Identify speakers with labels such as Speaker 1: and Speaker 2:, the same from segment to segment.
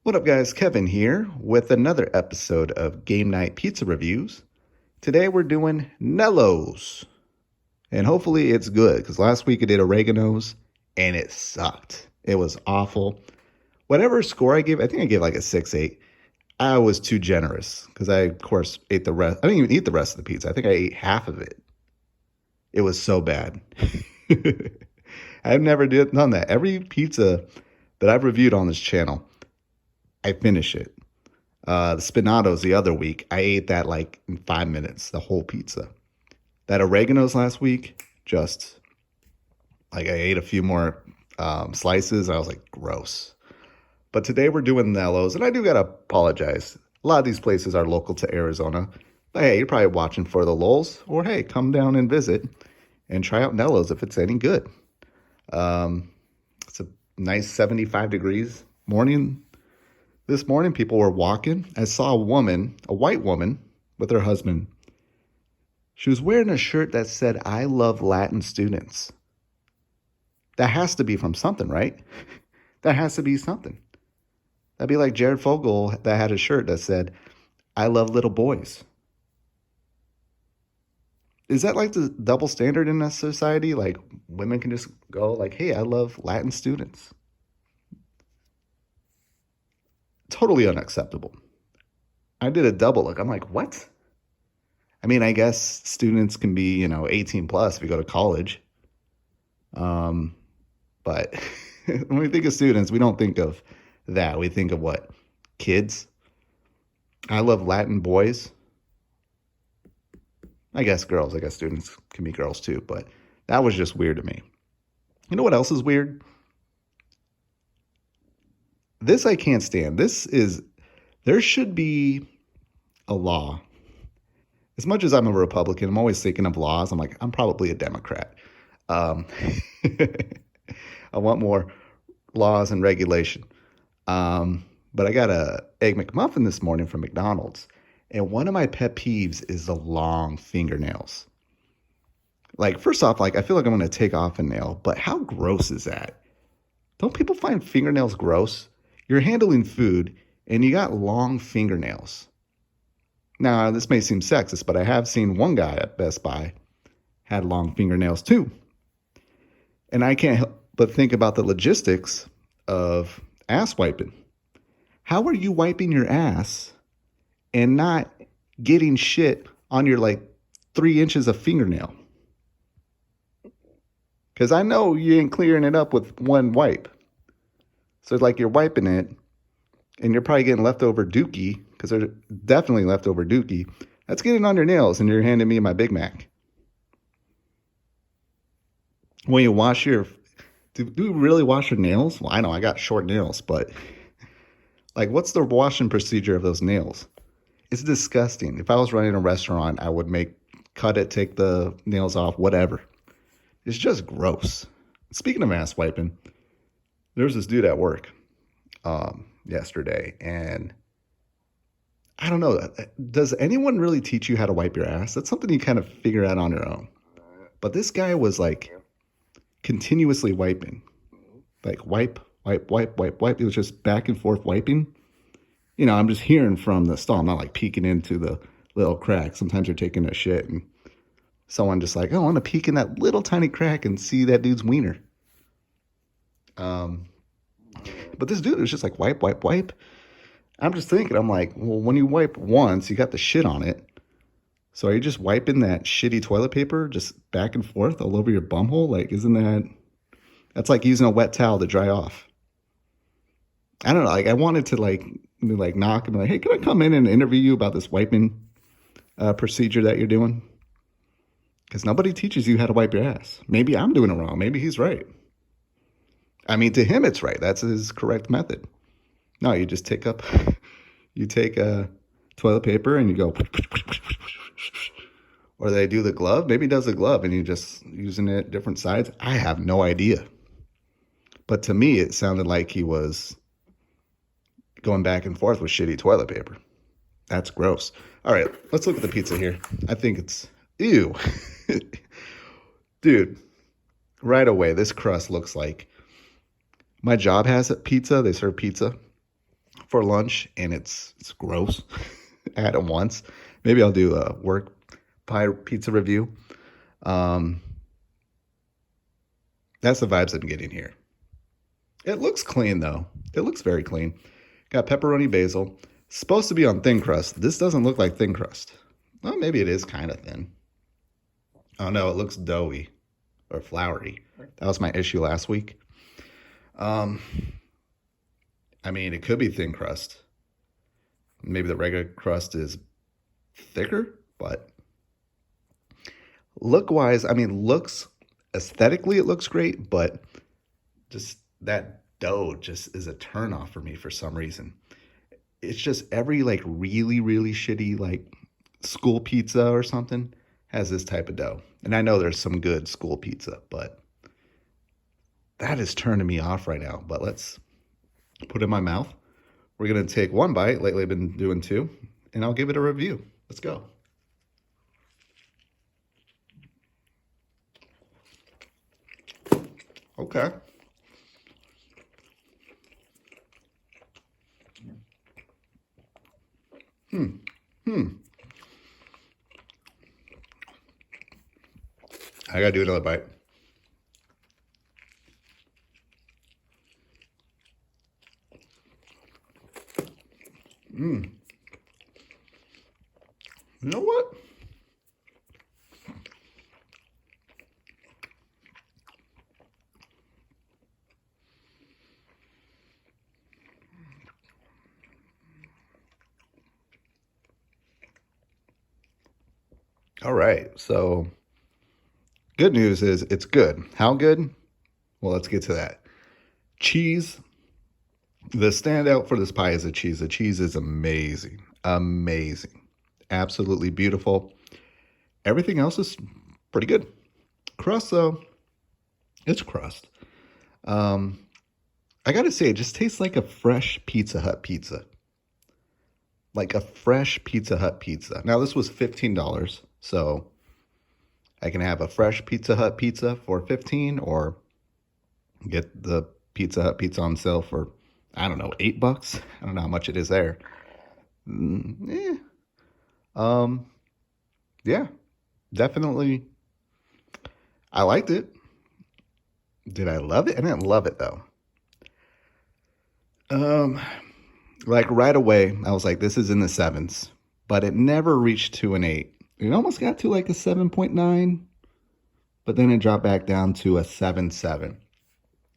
Speaker 1: What up, guys? Kevin here with another episode of Game Night Pizza Reviews. Today we're doing Nello's, and hopefully it's good because last week I did oregano's and it sucked. It was awful. Whatever score I gave, I think I gave like a 6-8. I was too generous because I, of course, ate the rest. I didn't even eat the rest of the pizza. I think I ate half of it. It was so bad. I've never done that. Every pizza that I've reviewed on this channel, I finish it. The Spinato's the other week. I ate that like in 5 minutes, the whole pizza. That oregano's last week, just like I ate a few more slices. I was like, gross. But today we're doing Nello's, and I do gotta apologize. A lot of these places are local to Arizona. But hey, you're probably watching for the lulz, or hey, come down and visit and try out Nello's if it's any good. It's a nice 75 degrees morning. This morning, people were walking. I saw a white woman with her husband. She was wearing a shirt that said, "I love Latin students." That has to be from something, right? That has to be something. That'd be like Jared Fogle that had a shirt that said, "I love little boys." Is that like the double standard in a society? Like women can just go like, "Hey, I love Latin students." Totally unacceptable. I did a double look. I'm like, what? I mean, I guess students can be, 18 plus if you go to college. But when we think of students, we don't think of that. We think of what? Kids. I love Latin boys. I guess girls. I guess students can be girls too. But that was just weird to me. You know what else is weird? This I can't stand. There should be a law. As much as I'm a Republican, I'm always thinking of laws. I'm like, I'm probably a Democrat. Um, I want more laws and regulation. But I got a Egg McMuffin this morning from McDonald's. And one of my pet peeves is the long fingernails. Like, first off, like I feel like I'm going to take off a nail, but how gross is that? Don't people find fingernails gross? You're handling food and you got long fingernails. Now, this may seem sexist, but I have seen one guy at Best Buy had long fingernails too. And I can't help but think about the logistics of ass wiping. How are you wiping your ass and not getting shit on your like 3 inches of fingernail? Because I know you ain't clearing it up with one wipe. So it's like you're wiping it and you're probably getting leftover dookie, because there's definitely leftover dookie. That's getting on your nails and you're handing me my Big Mac. When you wash do you really wash your nails? Well, I know I got short nails, but like what's the washing procedure of those nails? It's disgusting. If I was running a restaurant, I would cut it, take the nails off, whatever. It's just gross. Speaking of ass wiping, there was this dude at work yesterday, and I don't know. Does anyone really teach you how to wipe your ass? That's something you kind of figure out on your own. But this guy was like continuously wiping, like wipe, wipe, wipe, wipe, wipe. It was just back and forth wiping. I'm just hearing from the stall. I'm not like peeking into the little crack. Sometimes you're taking a shit and someone just like, oh, I want to peek in that little tiny crack and see that dude's wiener. But this dude was just like wipe, wipe, wipe. I'm just thinking, I'm like, well, when you wipe once, you got the shit on it. So are you just wiping that shitty toilet paper just back and forth all over your bumhole? Like, that's like using a wet towel to dry off. I don't know. Like, I wanted to like knock and be like, hey, can I come in and interview you about this wiping procedure that you're doing? Because nobody teaches you how to wipe your ass. Maybe I'm doing it wrong. Maybe he's right. I mean, to him, it's right. That's his correct method. No, you just take toilet paper and you go, or they do the glove. Maybe he does the glove and you just using it different sides. I have no idea. But to me, it sounded like he was going back and forth with shitty toilet paper. That's gross. All right, let's look at the pizza here. I think it's, ew. Dude, right away, this crust looks like, my job has a pizza. They serve pizza for lunch and it's gross. I had it once. Maybe I'll do a work pie pizza review. That's the vibes I'm getting here. It looks clean though. It looks very clean. Got pepperoni basil. Supposed to be on thin crust. This doesn't look like thin crust. Well, maybe it is kind of thin. Oh no, it looks doughy or floury. That was my issue last week. I mean, it could be thin crust. Maybe the regular crust is thicker, but look-wise, I mean, aesthetically it looks great, but just that dough just is a turnoff for me for some reason. It's just every like really, really shitty like school pizza or something has this type of dough. And I know there's some good school pizza, but that is turning me off right now. But let's put it in my mouth. We're going to take one bite. Lately I've been doing two, and I'll give it a review. Let's go. Okay. I gotta do another bite. You know what? All right, so good news is it's good. How good? Well, let's get to that. Cheese. The standout for this pie is the cheese. The cheese is amazing. Amazing. Absolutely beautiful. Everything else is pretty good. Crust, though, it's crust. I gotta say, it just tastes like a fresh Pizza Hut pizza. Like a fresh Pizza Hut pizza. Now, this was $15, so I can have a fresh Pizza Hut pizza for $15 or get the Pizza Hut pizza on sale for, I don't know, $8. I don't know how much it is there. Yeah, definitely. I liked it. Did I love it? I didn't love it though. Like right away, I was like, this is in the sevens, but it never reached to an 8. It almost got to like a 7.9, but then it dropped back down to a 7.7.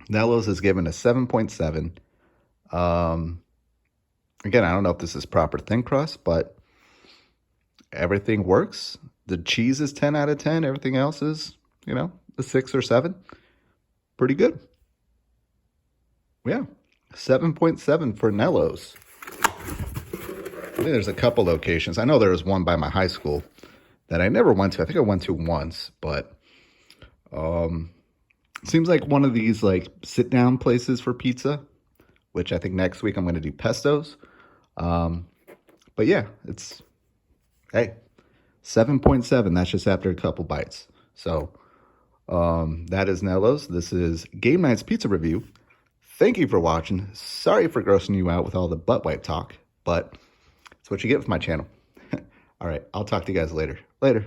Speaker 1: Nello's is given a 7.7. Again, I don't know if this is proper thin crust, but everything works. The cheese is 10 out of 10. Everything else is, a 6 or 7. Pretty good. Yeah. 7.7 for Nello's. I think there's a couple locations. I know there was one by my high school that I never went to. I think I went to once, but seems like one of these like sit down places for pizza, which I think next week I'm going to do Pesto's. But yeah, it's, hey, 7.7. That's just after a couple bites. So that is Nello's. This is Game Night's Pizza Review. Thank you for watching. Sorry for grossing you out with all the butt wipe talk, but it's what you get with my channel. All right, I'll talk to you guys later. Later.